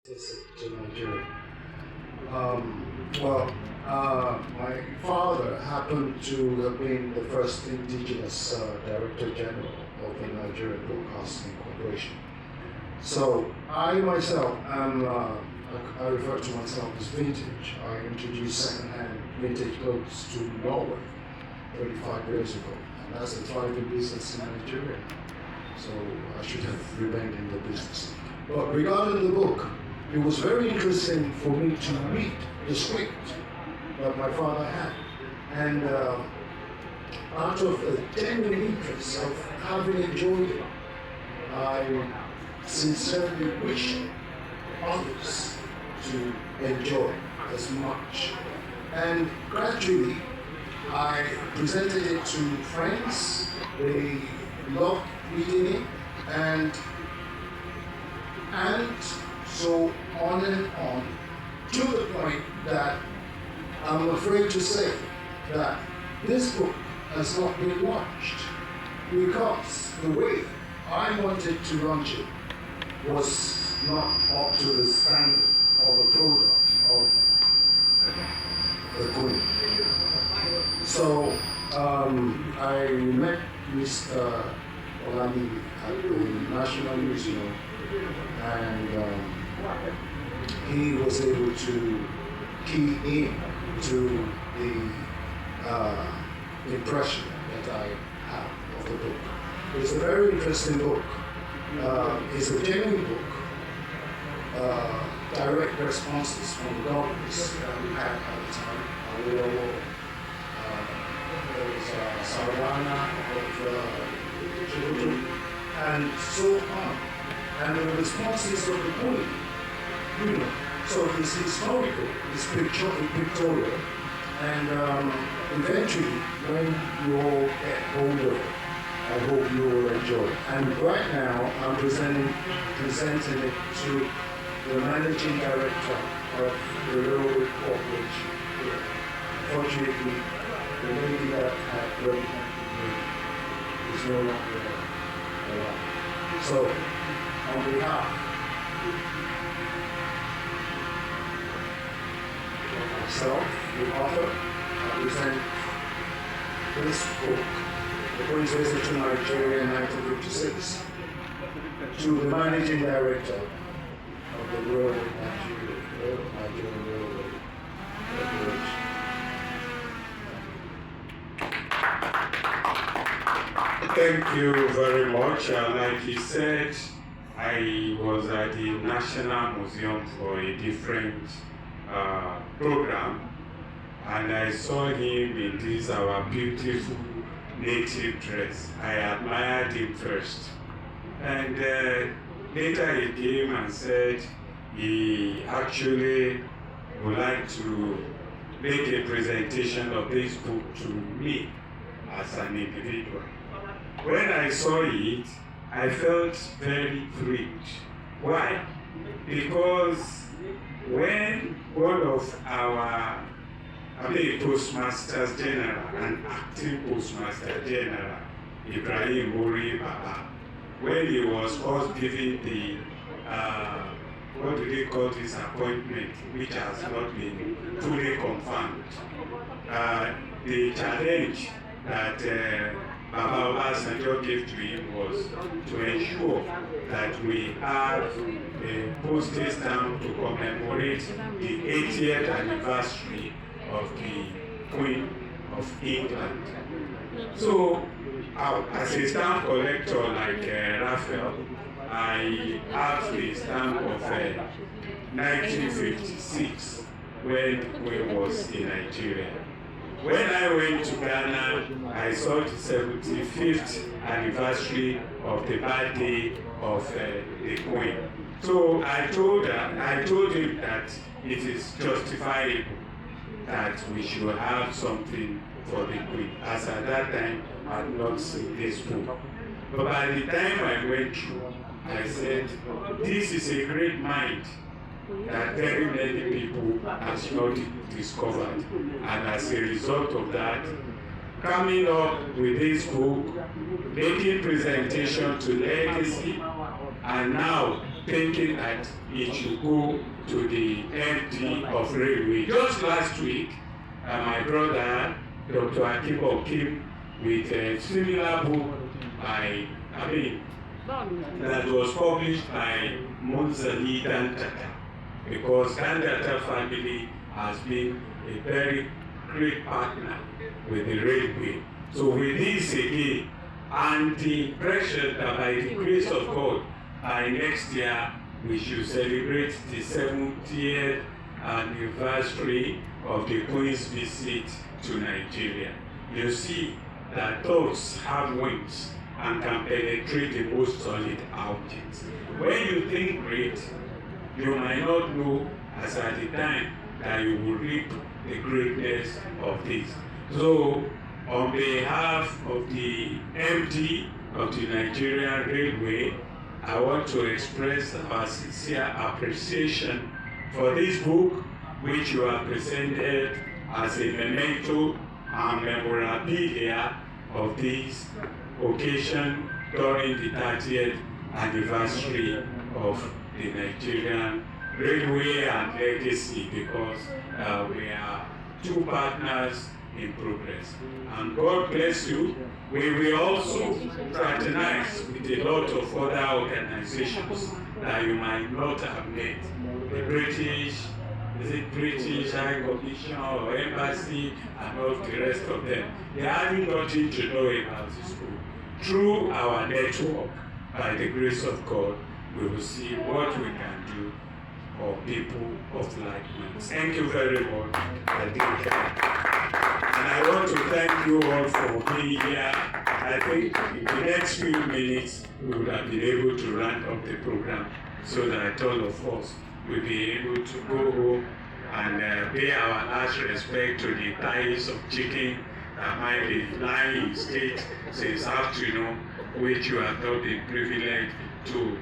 visit to Nigeria. My father happened to have been the first indigenous Director General of the Nigerian Broadcasting Corporation. So I myself am, I refer to myself as vintage. I introduced second-hand vintage clothes to Norway 35 years ago, and that's a thriving business in Nigeria. So I should have remained in the business. But regarding the book, it was very interesting for me to read the script that my father had. And out of a genuine interest of having enjoyed it, I sincerely wish others to enjoy as much. And gradually, I presented it to friends. They loved reading it, and so on and on, to the point that I'm afraid to say that this book has not been watched because the way I wanted to launch it was not up to the standard of a product of the Queen. So I met Mr. Olami at the National Museum, and he was able to key in to the impression that I have of the book. It's a very interesting book. It's a genuine book. Direct responses from the governments that we had at the time. There was Sarwana of Djibouti, and so on. And the responses of the Queen, so it's historical, it's pictorial, and eventually, when you all get hold of it, I hope you will enjoy it. And right now, I'm presenting it to the managing director of the Railroad Corporation here. Fortunately, the lady that had represented me is no longer alive. So, on behalf of myself, the author, I present this book, The Queen's Visit to Nigeria in 1956, to the managing director of the Royal Nigerian Railway Corporation. Thank you very much. Like he said, I was at the National Museum for a different program, and I saw him in this our beautiful native dress. I admired him first, and later he came and said he actually would like to make a presentation of this book to me as an individual. When I saw it, I felt very thrilled. Why? Because when one of our Postmasters General and acting Postmaster General, Ibrahim Bori Baba, when he was first given the, what do they call this appointment, which has not been fully confirmed, the challenge that Baba Obasanjo gave to him was to ensure that we have a postage stamp to commemorate the 80th anniversary of the Queen of England. So, as a stamp collector like Raphael, I have the stamp of 1956 when the Queen was in Nigeria. When I went to Ghana, I saw the 75th anniversary of the birthday of the Queen. So I told him that it is justifiable that we should have something for the Queen, as at that time I had not seen this book. But by the time I went through, I said, this is a great mind that very many people have not discovered. And as a result of that, coming up with this book, making presentation to legacy, and now thinking that it should go to the MD of Railway. Just last week, my brother, Dr. Akimbo, came with a similar book that was published by Munzali Dantata, because Dantata family has been a very great partner with the railway. So with this again, and the impression that by the grace of God, by next year, we should celebrate the 70th anniversary of the Queen's visit to Nigeria. You see that thoughts have wings and can penetrate the most solid objects. When you think great, you might not know as at the time that you will reap the greatness of this. So, on behalf of the MD of the Nigerian Railway, I want to express our sincere appreciation for this book, which you have presented as a memento and memorabilia of this occasion during the 30th anniversary of the Nigerian Railway and legacy, because we are two partners in progress. And God bless you. We will also fraternize with a lot of other organizations that you might not have met. The British High Commission or Embassy and all the rest of them. They haven't gotten to know about the school. Through our network, by the grace of God, we will see what we can do for people of like minds. Thank you very much. And I want to thank you all for being here. I think in the next few minutes, we would have been able to round up the program so that all of us will be able to go home and pay our last respect to the thighs of chicken that might be lying in state since afternoon, which you have not been privileged to